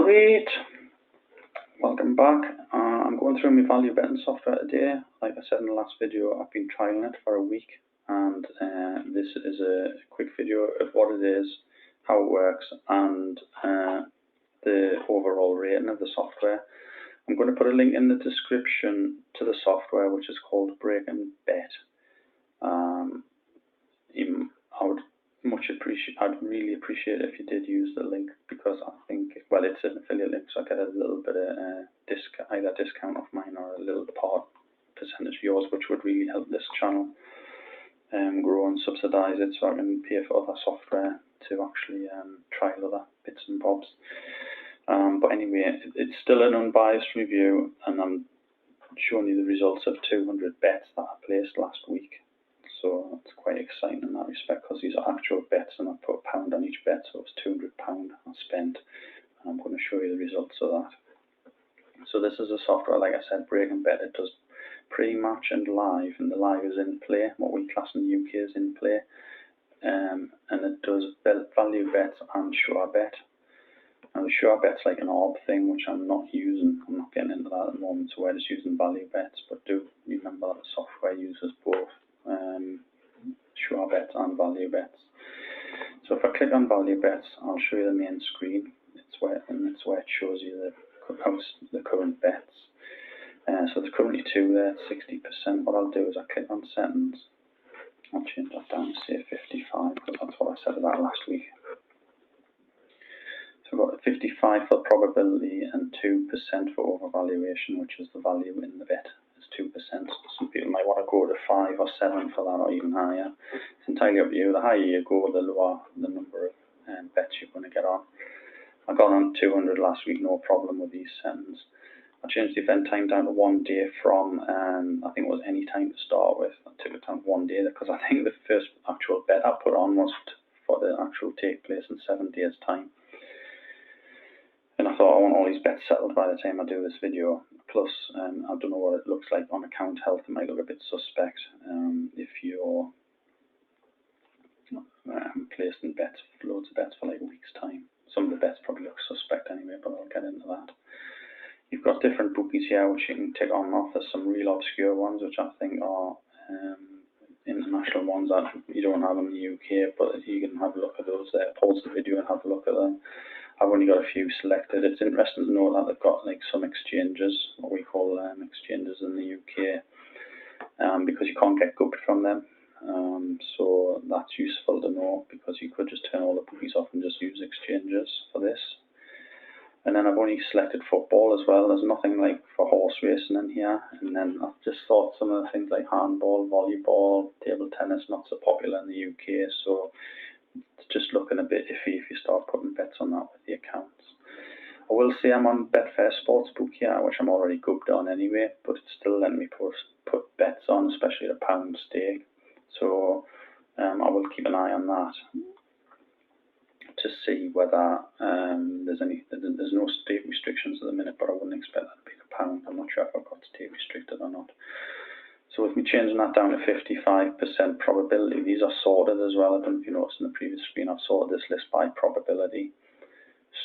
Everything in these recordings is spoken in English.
Alright, welcome back. I'm going through my value betting software today. Like I said in the last video, I've been trialing it for a week, and this is a quick video of what it is, how it works, and the overall rating of the software. I'm going to put a link in the description to the software, which is called Break and Bet. I'd really appreciate it if you did use the link, because I think, well, it's an affiliate link, so I get a little bit of either discount off mine or a little percentage of yours, which would really help this channel grow and subsidize it, so I can pay for other software to actually try other bits and bobs. But anyway, it's still an unbiased review, and I'm showing you the results of 200 bets that I placed last week. So it's quite exciting in that respect, because these are actual bets, and I put £1 on each bet, so it's £200 I spent, and I'm going to show you the results of that. So this is a software, like I said, Break and Bet. It does pre-match and live, and the live is in play, what we class in the UK is in play, and it does value bets and sure bet. Now the sure bet's like an ARB thing, which I'm not using. I'm not getting into that at the moment, so we're just using value bets, but do remember that the software uses both sure bets and value bets. So if I click on value bets, I'll show you the main screen. It's where it shows you the current bets. So there's currently 2 there, 60%. What I'll do is I click on settings. I'll change that down to say 55, because that's what I said about last week. So I've got 55 for probability and 2% for overvaluation, which is the value in the bet. 2%. Some people might want to go to 5 or 7 for that, or even higher. It's entirely up to you. The higher you go, the lower the number of bets you're going to get on. I got on 200 last week, no problem with these settings. I changed the event time down to 1 day from, I think it was any time to start with. I took it down to 1 day, because I think the first actual bet I put on was for the actual take place in 7 days' time. And I thought, I want all these bets settled by the time I do this video. Plus, I don't know what it looks like on account health. It might look a bit suspect if you're placing bets, loads of bets for like a week's time. Some of the bets probably look suspect anyway, but I'll get into that. You've got different bookies here which you can tick on and off. There's some real obscure ones which I think are international ones that you don't have in the UK, but you can have a look at those there. Pause the video and have a look at them. I've only got a few selected. It's interesting to know that they've got like some exchanges, what we call exchanges in the UK, because you can't get gubbed from them. So that's useful to know, because you could just turn all the bookies off and just use exchanges for this. And then I've only selected football as well. There's nothing like for horse racing in here. And then I've just thought some of the things like handball, volleyball, table tennis, not so popular in the UK, so it's just looking a bit iffy if you start putting bets on that with the accounts. I will say I'm on Betfair Sportsbook here, which I'm already gubbed on anyway, but it's still letting me put bets on, especially at £1 stake. So I will keep an eye on that to see whether there's no stake restrictions at the minute, but I wouldn't expect that to be £1. I'm not sure if I've got stake restricted or not. So with me changing that down to 55% probability, these are sorted as well. I don't know if you noticed in the previous screen, I've sorted this list by probability.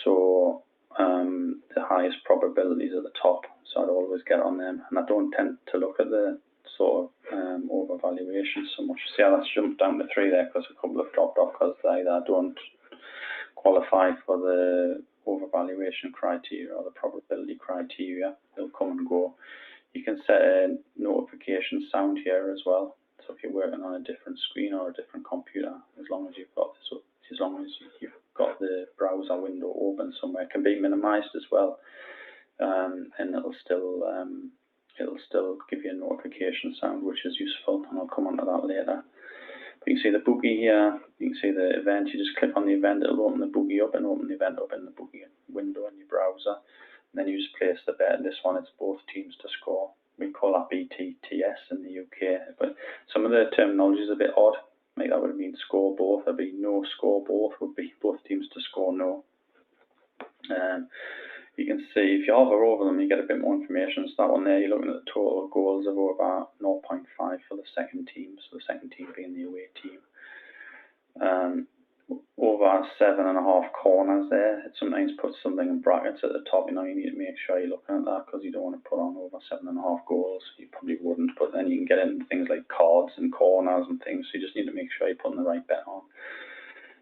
So the highest probabilities are at the top, so I'd always get on them. And I don't tend to look at the sort of overvaluation so much. See how that's jumped down to 3 there, because a couple have dropped off because they either don't qualify for the overvaluation criteria or the probability criteria. They'll come and go. You can set a notification sound here as well. So if you're working on a different screen or a different computer, as long as you've got the browser window open somewhere, it can be minimized as well, and it'll still give you a notification sound, which is useful, and I'll come on to that later. But you can see the bookie here. You can see the event. You just click on the event, it'll open the bookie up and open the event up in the bookie window in your browser. And then you just place the bet. This one, it's both teams to score. We call that BTTS in the UK. But some of the terminology is a bit odd. Like that would have been score both. There'd be no score both. Would be both teams to score no. You can see if you hover over them, you get a bit more information. So that one there, you're looking at the total goals of over 0.5 for the second team. So the second team being the away team. over 7.5 corners there. It sometimes puts something in brackets at the top. You need to make sure you're looking at that, because you don't want to put on over 7.5 goals. You probably wouldn't, but then you can get into things like cards and corners and things, so you just need to make sure you're putting the right bet on.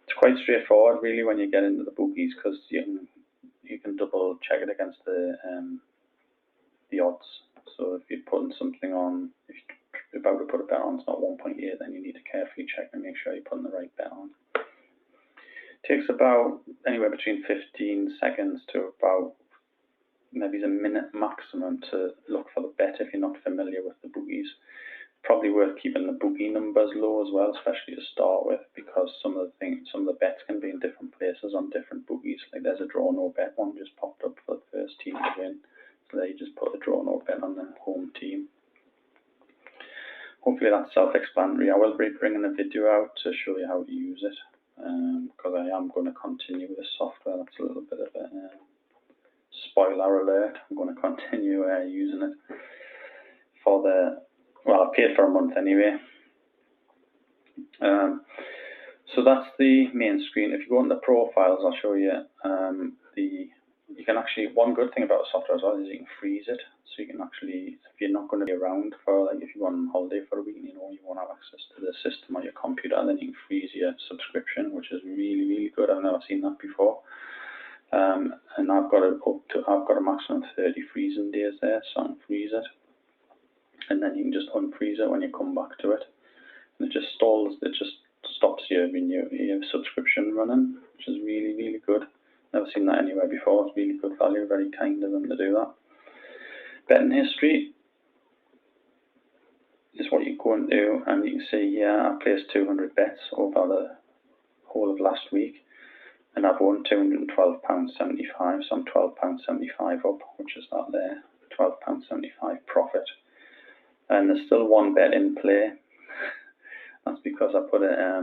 It's quite straightforward really when you get into the bookies, because you can double check it against the odds. So if you're putting something on, if you're about to put a bet on, it's not 1.8, then you need to carefully check and make sure you're putting the right bet on. It takes about anywhere between 15 seconds to about maybe a minute maximum to look for the bet if you're not familiar with the bookies. Probably worth keeping the bookie numbers low as well, especially to start with, because some of the bets can be in different places on different bookies. Like there's a draw no bet one just popped up for the first team to win. So there you just put a draw no bet on the home team. Hopefully that's self-explanatory. I will be bringing a video out to show you how to use it, because I am going to continue with the software. That's a little bit of a spoiler alert. I'm going to continue using it for I paid for a month anyway. So that's the main screen. If you go into profiles, I'll show you you can actually, one good thing about the software as well is you can freeze it. So you can actually, if you're not going to be around for, like if you go on holiday for a week and you won't have access to the system on your computer, then you can freeze your subscription, which is really, really good. I've never seen that before. And I've got a maximum of 30 freezing days there, so I can freeze it. And then you can just unfreeze it when you come back to it. And it just stops your subscription running, which is really, really good. Never seen that anywhere before. It's really good value, very kind of them to do that. Betting history is what you go into, and you can see here I placed 200 bets over the whole of last week, and I've won £212.75, so I'm £12.75 up, which is that there, £12.75 profit. And there's still one bet in play. That's because I put a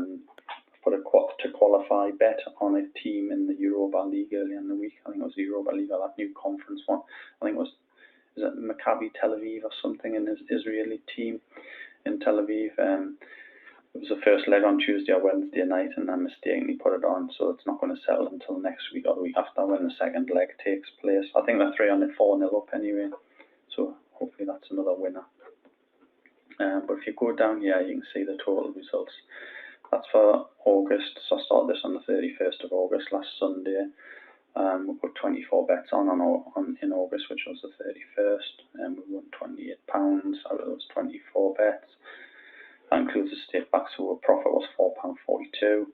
to qualify bet on a team in the Europa League earlier in the week. I think it was the Europa League, or that new conference one. I think is it Maccabi Tel Aviv or something, in his Israeli team in Tel Aviv. It was the first leg on Tuesday or Wednesday night, and I mistakenly put it on, so it's not going to settle until next week or the week after when the second leg takes place. I think they're 4-0 up anyway, so hopefully that's another winner. But if you go down here, you can see the total results. That's for August, so I started this on the 31st of August, last Sunday. We put 24 bets on in August, which was the 31st, and we won £28 out of those 24 bets. That includes the stake back, so our profit was £4.42.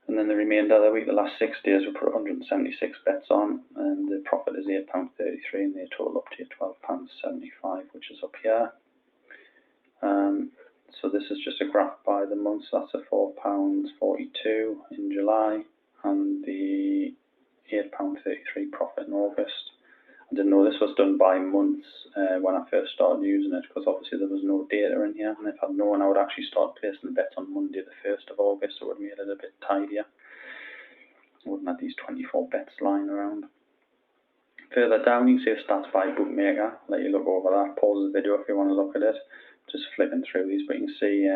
And then the remainder of the week, the last 6 days, we put 176 bets on, and the profit is £8.33, and they total up to £12.75, which is up here. So this is just a graph by the months. That's a £4.42 in July, and the £8.33 profit in August. I didn't know this was done by months when I first started using it, because obviously there was no data in here, and if I'd known, I would actually start placing the bets on Monday the 1st of August, so it would have made it a bit tidier. I wouldn't have these 24 bets lying around. Further down, you can see stats by bookmaker. I'll let you look over that. Pause the video if you want to look at it. Just flipping through these, but you can see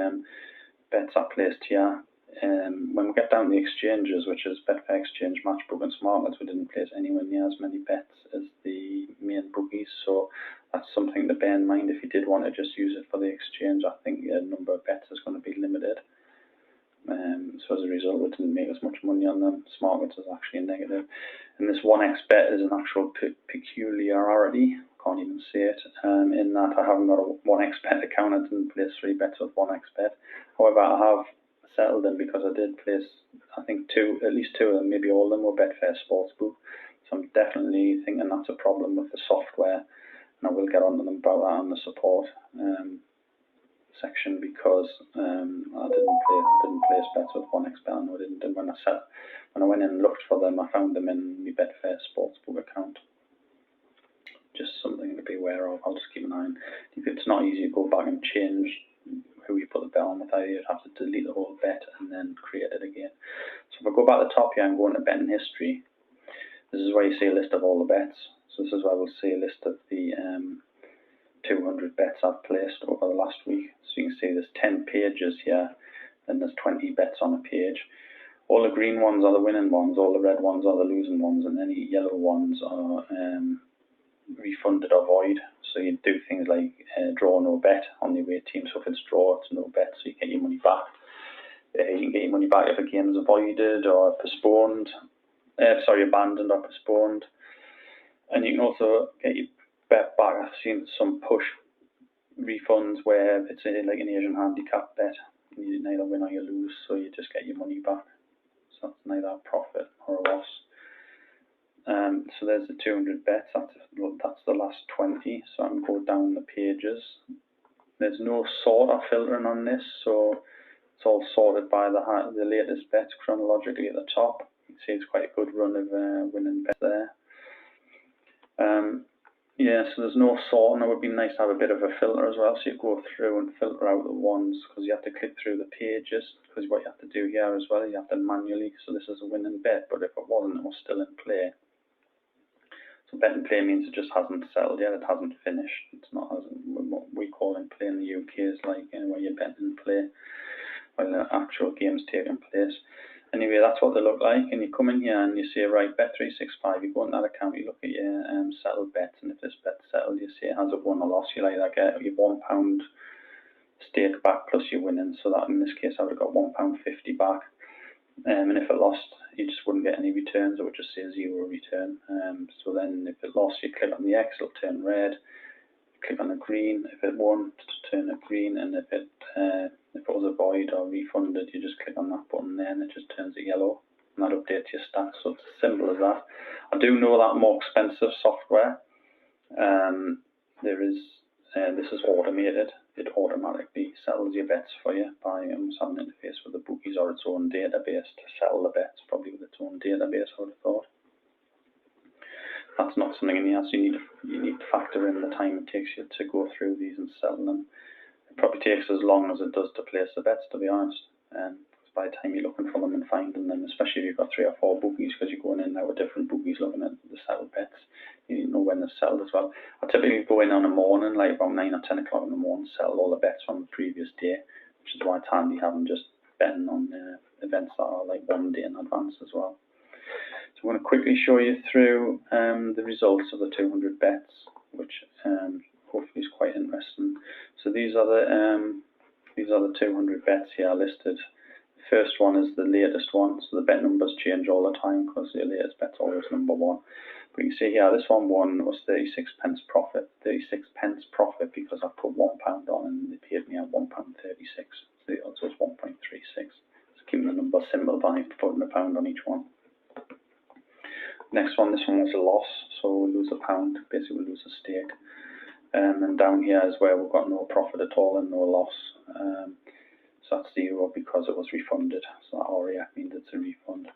bets are placed here. When we get down to the exchanges, which is Betfair Exchange, Matchbook and Smartbets, we didn't place anywhere near as many bets as the main bookies, so that's something to bear in mind if you did want to just use it for the exchange. I think the number of bets is going to be limited. So as a result, we didn't make as much money on them. Smartbets is actually a negative. And this 1xBet is an actual peculiarity, can't even say it, in that I haven't got a 1xBet account. I didn't place 3 bets with 1xBet. However, I have settled them because I did place, I think at least 2 of them, maybe all of them were Betfair Sportsbook. So I'm definitely thinking that's a problem with the software, and I will get on to them about that on the support section, because I didn't place bets with 1xBet. I know I didn't. And when I went in and looked for them, I found them in my Betfair Sportsbook account. Just something to be aware of. I'll just keep an eye on. If it's not easy to go back and change who you put the bet on with, you'd have to delete the whole bet and then create it again. So if I go back to the top here and go into betting history, this is where you see a list of all the bets. So this is where we'll see a list of the 200 bets I've placed over the last week. So you can see there's 10 pages here, and there's 20 bets on a page. all the green ones are the winning ones, all the red ones are the losing ones, and any yellow ones are refunded or void. So you do things like draw no bet on the away team. So if it's draw, it's no bet, so you get your money back. You can get your money back if a game is avoided or postponed. Abandoned or postponed. And you can also get your bet back. I've seen some push refunds where it's like an Asian handicap bet. You neither win or you lose, so you just get your money back. So that's neither a profit or a loss. So there's the 200 bets. That's the last 20. So I can go down the pages. There's no sort or filtering on this, so it's all sorted by the latest bets chronologically at the top. You can see it's quite a good run of winning bets there. Yeah, so there's no sorting. It would be nice to have a bit of a filter as well, so you go through and filter out the ones, because you have to click through the pages, because what you have to do here as well, you have to manually, so this is a winning bet, but if it wasn't, it was still in play. So bet in play means it just hasn't settled yet, it hasn't finished. It's not what we call in play in the UK is like where you're betting in play while the actual game's taking place. Anyway, that's what they look like, and you come in here and you say, right, Bet365, you go in that account, you look at your settled bets, and if this bet's settled, you see it has a won or loss, you like that, get your £1 stake back plus your winnings, so that in this case I would have got £1.50 back, and if it lost, you just wouldn't get any returns, it would just say 0 return. So then if it lost, you click on the X, it'll turn red, click on the green, if it won, turn it green, and if it was a void or refunded, you just click on that button there and it just turns it yellow, and that updates your stats. So it's as simple as that. I do know that more expensive software, this is automated. It automatically settles your bets for you by having an interface with the bookies or its own database to settle the bets, probably with its own database, I would have thought. That's not something in here, so you need to factor in the time it takes you to go through these and settle them. It probably takes as long as it does to place the bets, to be honest. By the time you're looking for them and finding them, especially if you've got 3 or 4 bookies, because you're going in now with different bookies looking at the settled bets, you need to know when they're settled as well. I typically go in on a morning, like about 9 or 10 o'clock in the morning, settle all the bets from the previous day, which is why it's handy having just betting on events that are like 1 day in advance as well. So I'm going to quickly show you through the results of the 200 bets, which hopefully is quite interesting. So these are the 200 bets here listed. The first one is the latest one, so the bet numbers change all the time because the latest bet's always number 1. But you can see here, this one was 36 pence profit. 36 pence profit because I put £1 on and they paid me at £1.36. So the odds was 1.36. So keeping the number simple by putting £1 on each one. Next one, this one was a loss, so we'll lose £1, basically we'll lose a stake. And down here is where we've got no profit at all and no loss. So that's 0 because it was refunded. So that REF means it's a refund.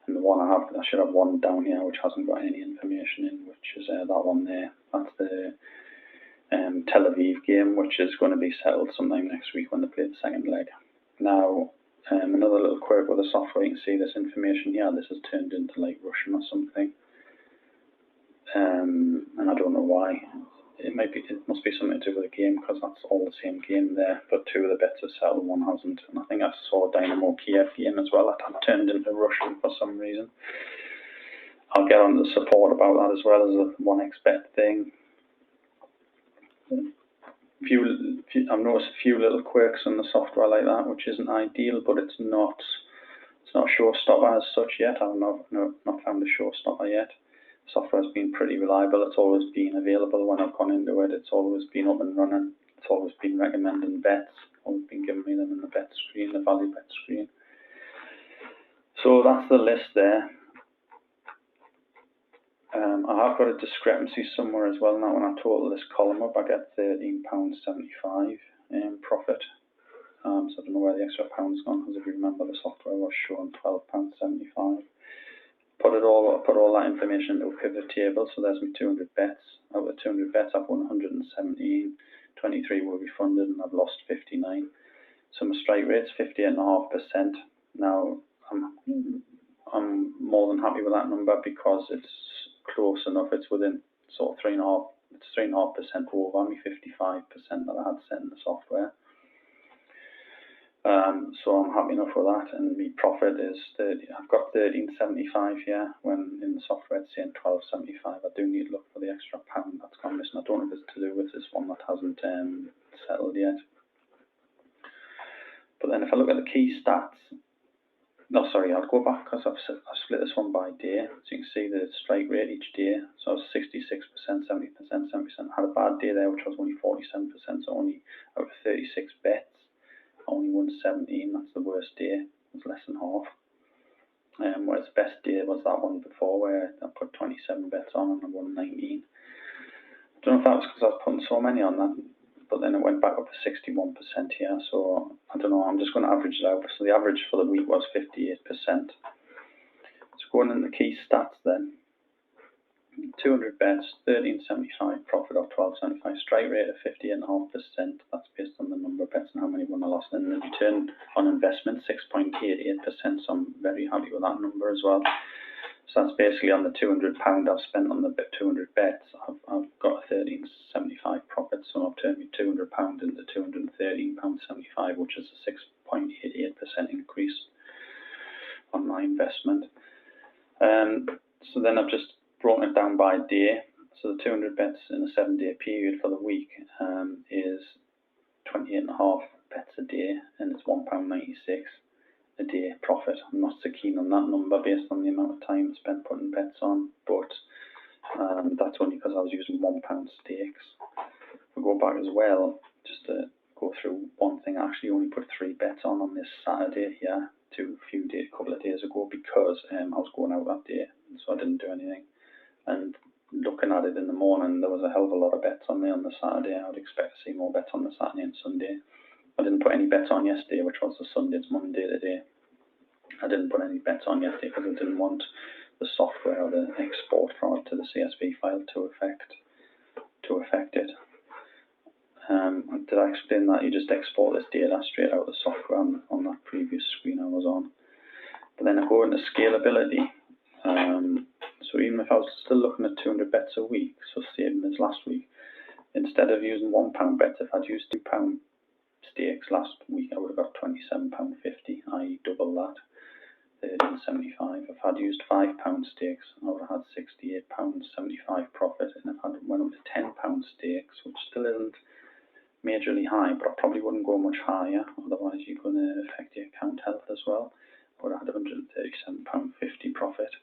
And the one I should have one down here which hasn't got any information in, which is that one there. That's the Tel Aviv game, which is going to be settled sometime next week when they play the second leg. Now, another little quirk with the software, you can see this information here. This is turned into like Russian or something, and I don't know why. It must be something to do with the game because that's all the same game there. But 2 of the bets are settled, 1 hasn't. And I think I saw a Dynamo Kiev game as well that turned into Russian for some reason. I'll get on the support about that as well as a 1xBet thing. I've noticed a few little quirks in the software like that, which isn't ideal, but it's not showstopper as such yet. I've not found a showstopper yet. Software has been pretty reliable. It's always been available when I've gone into it. It's always been up and running. It's always been recommending bets. Always been giving me them in the bet screen, the value bet screen. So that's the list there. I have got a discrepancy somewhere as well. Now when I total this column up, I get £13.75 profit. So I don't know where the extra pound's gone, because if you remember the software was showing £12.75. Put all that information into a pivot table. So there's my 200 bets. Out of 200 bets, I've won 117. 23 were refunded, and I've lost 59. So my strike rate's 58.5%. Now I'm more than happy with that number because it's close enough. It's within sort of 3.5%. It's 3.5% over my 55% that I had set in the software. So I'm happy enough with that, and my profit is 30. I've got 13.75 here, when in the software it's saying 12.75. I do need to look for the extra pound that's gone missing. I don't know if it's to do with this one that hasn't settled yet. But then if I look at the key stats, no, sorry, I'll go back because I've split this one by day. So you can see the strike rate each day. So I was 66%, 70%, 70%. I had a bad day there, which was only 47%. So only out of 36 bets, I only won 17. That's the worst day. It was less than half. Whereas the best day was that one before, where I put 27 bets on and I won 19. I don't know if that was because I was putting so many on that, but then it went back up to 61% here. So I don't know, I'm just going to average it out. So the average for the week was 58%. So going into the key stats then, 200 bets, 13.75 profit of 12.75, strike rate of 50.5%. That's based on the number of bets and how many won or lost. And the return on investment, 6.88%. So I'm very happy with that number as well. So that's basically on the £200 I've spent on the 200 bets. I've got a 13.75 profit. So I've turned my £200 into £213.75, which is a 6.88% increase on my investment. So then I've just broken it down by day. So the 200 bets in a 7-day period for the week is 28.5 bets a day, and it's £1.96 a day profit. I'm not so keen on that number based on the amount of time I spent putting bets on, but that's only because I was using £1 stakes. If we go back as well, just to go through one thing, I actually only put 3 bets on this Saturday here, a couple of days ago, because I was going out that day, so I didn't do anything. And looking at it in the morning, there was a hell of a lot of bets on there on the Saturday. I would expect to see more bets on the Saturday and Sunday. I didn't put any bets on yesterday, which was the Sunday. It's Monday today. I didn't put any bets on yesterday because I didn't want the software or the export from it to the CSV file to affect it. Did I explain that? You just export this data straight out of the software on that previous screen I was on. But then I go into scalability. So even if I was still looking at 200 bets a week, so same as last week, instead of using £1 bets, if I'd used £2 stakes last week, I would have got £27.50, i.e. double that, 13.75. If I'd used £5 stakes, I would have had £68.75 profit. And if I went up to £10 stakes, which still isn't majorly high, but I probably wouldn't go much higher, otherwise you're going to affect your account health as well, I would have had £137.50 profit.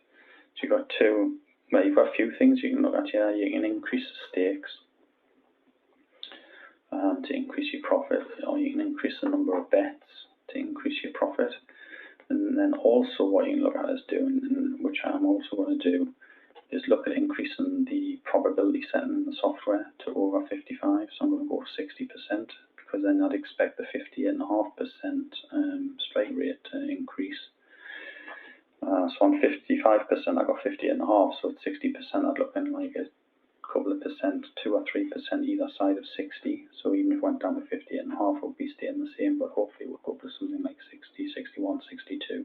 So you've got a few things you can look at here. You can increase the stakes to increase your profit, or you can increase the number of bets to increase your profit. And then also what you can look at is doing, and which I'm also going to do, is look at increasing the probability setting in the software to over 55. So I'm going to go 60%, because then I'd expect the 58.5% strike rate to increase. So on 55%, I got 50.5, so at 60%, I'd look in like a couple of percent, 2 or 3% either side of 60. So even if it went down to 50.5, it would be staying the same, but hopefully it would go up to something like 60, 61, 62. So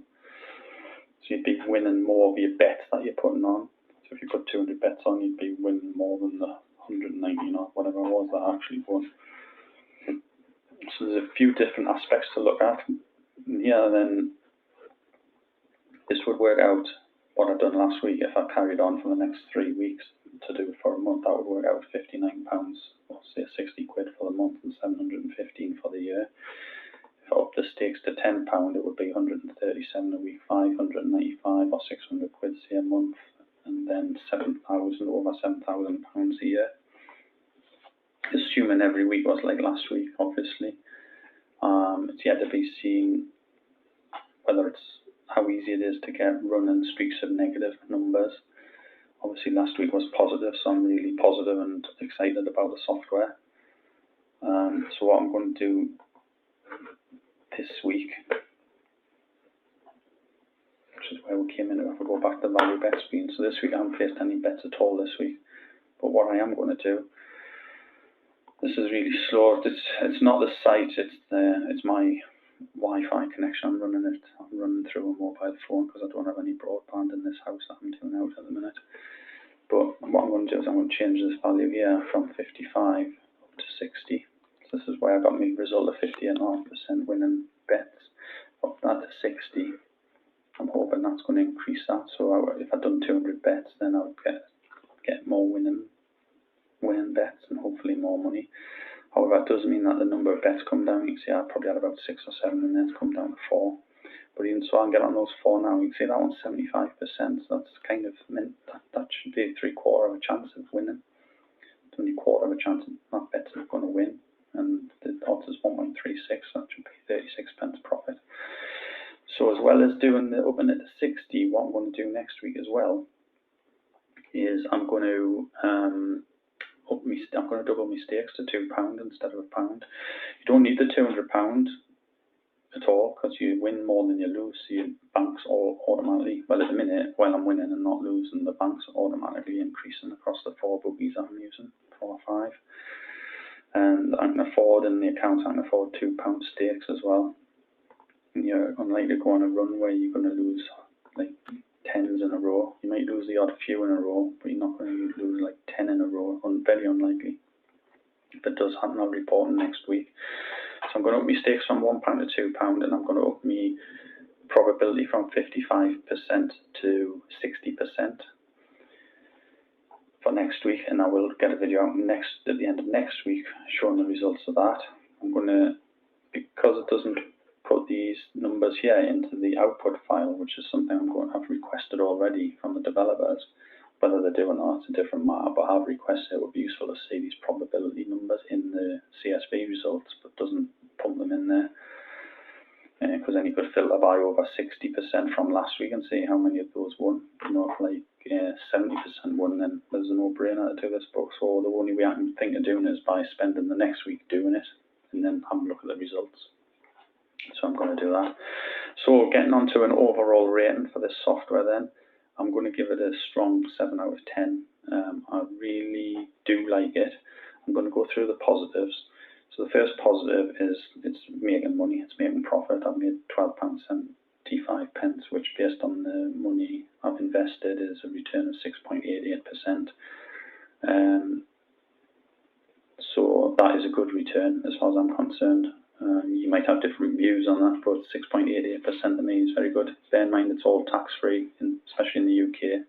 you'd be winning more of your bets that you're putting on. So if you put 200 bets on, you'd be winning more than the 190 or whatever it was that I actually won. So there's a few different aspects to look at. Yeah, then this would work out what I've done last week. If I carried on for the next 3 weeks to do it for a month, that would work out £59, or say 60 quid for the month and 715 for the year. If I upped the stakes to £10, it would be 137 a week, 595 or 600 quid say a month, and then over £7,000 a year. Assuming every week was like last week, obviously. It's yet to be seen whether it's how easy it is to get running streaks of negative numbers. Obviously last week was positive, so I'm really positive and excited about the software. So what I'm going to do this week, which is where we came in, if I go back to the value bet screen. So this week I haven't placed any bets at all this week. But what I am going to do, this is really slow. It's not the site, it's my Wi-Fi connection. I'm running through a mobile phone because I don't have any broadband in this house that I'm doing out at the minute. But what I'm going to do is I'm going to change this value here from 55 up to 60. So this is where I got my result of 50.5% winning bets. Up that to 60. I'm hoping that's going to increase that. So if I'd done 200 bets, then I would get more winning bets and hopefully more money. However, it does mean that the number of bets come down. You can see I probably had about 6 or 7 and then it's come down to 4. But even so, I can get on those 4 now. You can see that one's 75%. So that's kind of meant that should be 3/4 of a chance of winning. It's only 1/4 of a chance that bet's not going to win. And the odds is 1.36. So that should be 36 pence profit. So as well as doing the upping it to 60, what I'm going to do next week as well is I'm going to double my stakes to £2 instead of £1. You don't need the £200 at all because you win more than you lose. So your banks all automatically, well at the minute, while I'm winning and not losing, the banks are automatically increasing across the 4 bookies I'm using, 4 or 5. And I can afford in the account, I can afford £2 stakes as well. And you're unlikely to go on a run where you're going to lose like 10s in a row. You might lose the odd few in a row, but you're not going to lose like 10 in a row. Very unlikely. If it does happen, I'll report next week. So I'm going to up my stakes from £1 to £2, and I'm going to up my probability from 55% to 60% for next week. And I will get a video out at the end of next week showing the results of that. I'm going to, because it doesn't put these numbers here into the output file, which is something I'm going to have requested already from the developers. Whether they do or not, it's a different matter, but I've requested it would be useful to see these probability numbers in the CSV results, but doesn't pump them in there. Because then you could filter by over 60% from last week and see how many of those won. You know, if like 70% won, then there's a no-brainer to do this book. So the only way I can think of doing it is by spending the next week doing it, and then have a look at the results. So I'm going to do that. So getting on to an overall rating for this software then, I'm going to give it a strong 7 out of 10. I really do like it. I'm going to go through the positives. So the first positive is it's making money, it's making profit. I've made £12.75, which based on the money I've invested is a return of 6.88%. So that is a good return as far as I'm concerned. You might have different views on that, but 6.88% to me is very good. Bear in mind it's all tax-free, especially in the UK.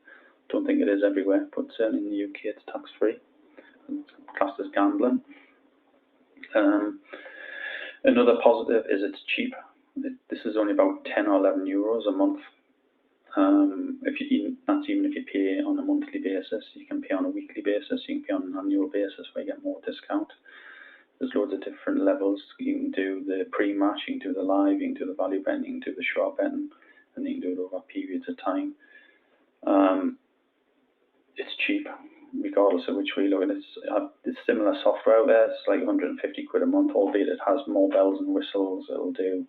Don't think it is everywhere, but certainly in the UK it's tax-free. It's classed as gambling. Another positive is it's cheap. This is only about 10 or 11 euros a month. That's even if you pay on a monthly basis. You can pay on a weekly basis, you can pay on an annual basis where you get more discount. There's loads of different levels. You can do the pre-match, you can do the live, you can do the value betting, you can do the short betting, and you can do it over periods of time. It's cheap, regardless of which way you look at it. It's similar software out there. It's like 150 quid a month, albeit it has more bells and whistles. It'll do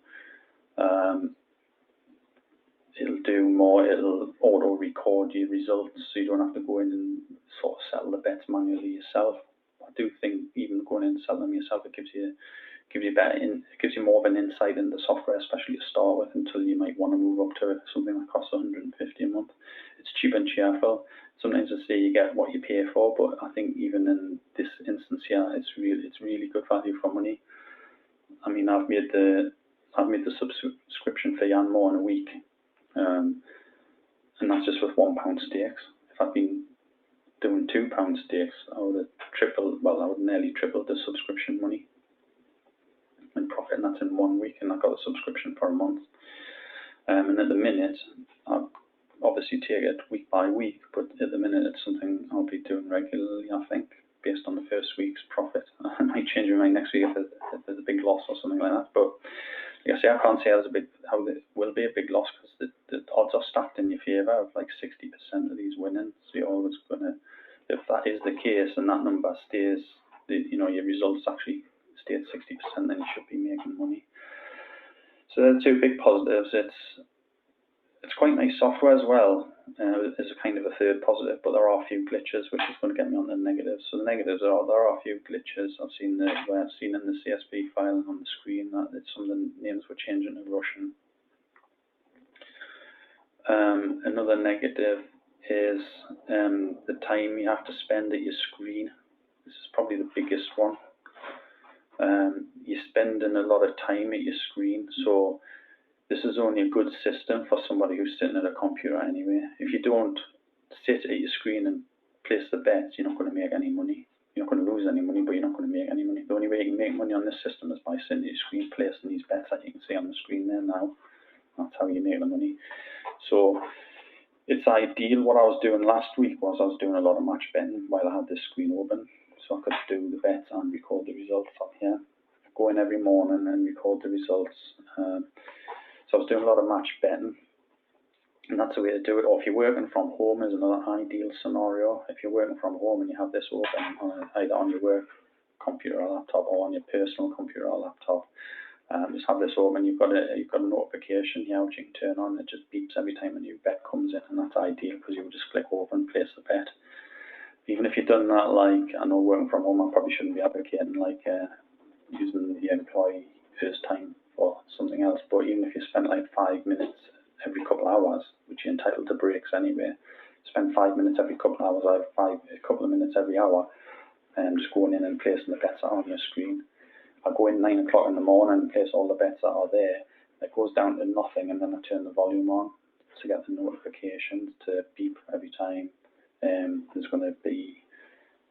more. It'll auto-record your results, so you don't have to go in and sort of settle the bets manually yourself. I do think even going in and selling them yourself, it gives you more of an insight in the software, especially to start with, until you might want to move up to something that costs 150 a month. It's cheap and cheerful. Sometimes I say you get what you pay for, but I think even in this instance here, it's really good value for money. I mean, I've made the subscription fee and more in a week, and that's just with £1 stakes. If I'd been doing £2 stakes, I would have nearly tripled the subscription money in profit, and that's in 1 week, and I got a subscription for a month. And at the minute, I obviously take it week by week, but at the minute it's something I'll be doing regularly, I think, based on the first week's profit. I might change my mind next week if there's a big loss or something like that, but like I say, I can't say how there will be a big loss, because the odds are stacked in your favour of like 60% of these winning. So you're always going to, if that is the case and that number stays, your results actually stay at 60%, then you should be making money. So there are two big positives. It's quite nice software as well. As a kind of a third positive, but there are a few glitches, which is going to get me on the negatives. So the negatives are there are a few glitches. I've seen in the CSV file and on the screen that some of the names were changing to Russian. Another negative is the time you have to spend at your screen. This is probably the biggest one. you're spending a lot of time at your screen, so this is only a good system for somebody who's sitting at a computer anyway. If you don't sit at your screen and place the bets, you're not going to make any money. You're not going to lose any money, but you're not going to make any money. The only way you can make money on this system is by sitting at your screen, placing these bets that you can see on the screen there now. That's how you make the money. So it's ideal. What I was doing last week was I was doing a lot of match betting while I had this screen open, so I could do the bets and record the results on here. Go in every morning and record the results. So I was doing a lot of match betting, and that's the way to do it. Or if you're working from home is another ideal scenario. If you're working from home and you have this open either on your work computer or laptop or on your personal computer or laptop, just have this open. You've got a notification here which you can turn on. It just beeps every time a new bet comes in, and that's ideal because you will just click open, place the bet. Even if you've done that, like, I know working from home, I probably shouldn't be advocating like using the employee first time for something else, but even if you spend like 5 minutes every couple of hours, which you're entitled to breaks anyway, spend 5 minutes every couple of hours, a couple of minutes every hour, and just going in and placing the bets on your screen. I go in 9 o'clock in the morning and place all the bets that are there. It goes down to nothing, and then I turn the volume on to get the notifications to beep every time there's going to be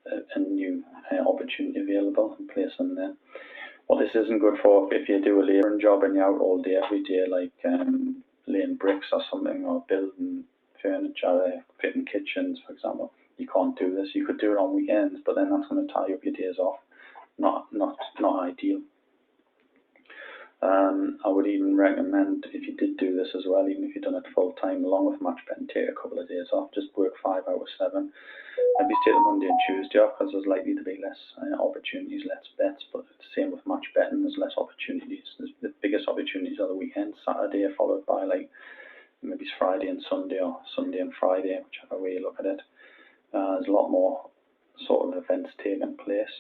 a new opportunity available and place them there. What this isn't good for, if you do a labouring job and you're out all day every day, like laying bricks or something, or building furniture, fitting kitchens, for example, you can't do this. You could do it on weekends, but then that's going to tie up your days off. Not ideal. I would even recommend, if you did do this as well, even if you've done it full time along with match betting, take a couple of days off, just work 5 out of 7. Maybe take the Monday and Tuesday off because there's likely to be less opportunities, less bets, but same with match betting, there's less opportunities. The biggest opportunities are the weekends, Saturday followed by like maybe it's Friday and Sunday, or Sunday and Friday, whichever way you look at it. There's a lot more sort of events taking place.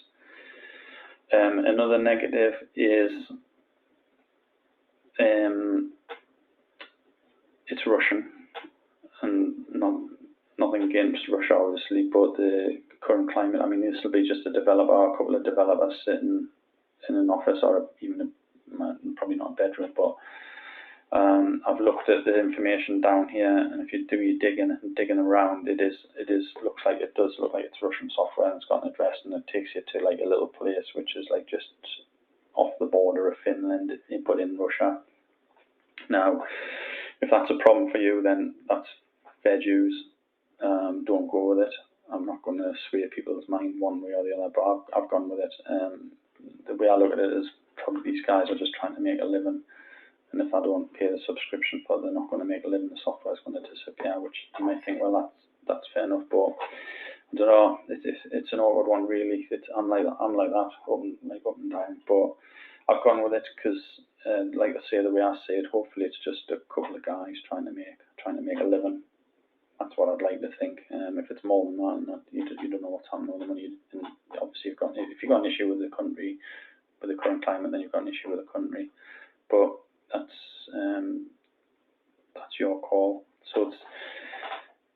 Another negative is it's Russian, and nothing against Russia obviously, but the current climate, I mean, this will be just a couple of developers sitting in an office, or even probably not a bedroom, but I've looked at the information down here, and if you do your digging around, it looks like it's Russian software, and it's got an address, and it takes you to like a little place which is like just off the border of Finland, but in Russia. Now, if that's a problem for you, then that's fair dues. Don't go with it. I'm not going to sway people's mind one way or the other, but I've gone with it. The way I look at it is probably these guys are just trying to make a living, and if I don't pay the subscription for it, they're not going to make a living. The software is going to disappear, which you might think, well, that's fair enough, but I don't know. It's an awkward one, really. I'm like that, up and down, but I've gone with it because, like I say, the way I say it, hopefully it's just a couple of guys trying to make a living. That's what I'd like to think. If it's more than that, you don't know what's happening with the money. And obviously, if you've got an issue with the country, with the current climate, then you've got an issue with the country. But that's your call. So it's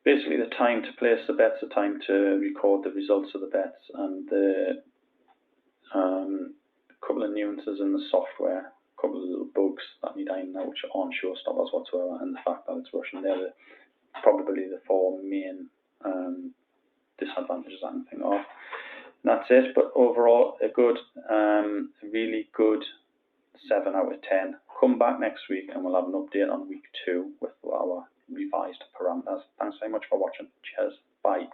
basically the time to place the bets, the time to record the results of the bets, and the couple of nuances in the software, a couple of little bugs that need ironing out, which aren't showstoppers whatsoever, and the fact that it's Russian. They're probably the 4 main disadvantages I can think of. And that's it. But overall, a good, really good 7 out of 10. Come back next week and we'll have an update on week 2 with our revised parameters. Thanks very much for watching. Cheers. Bye.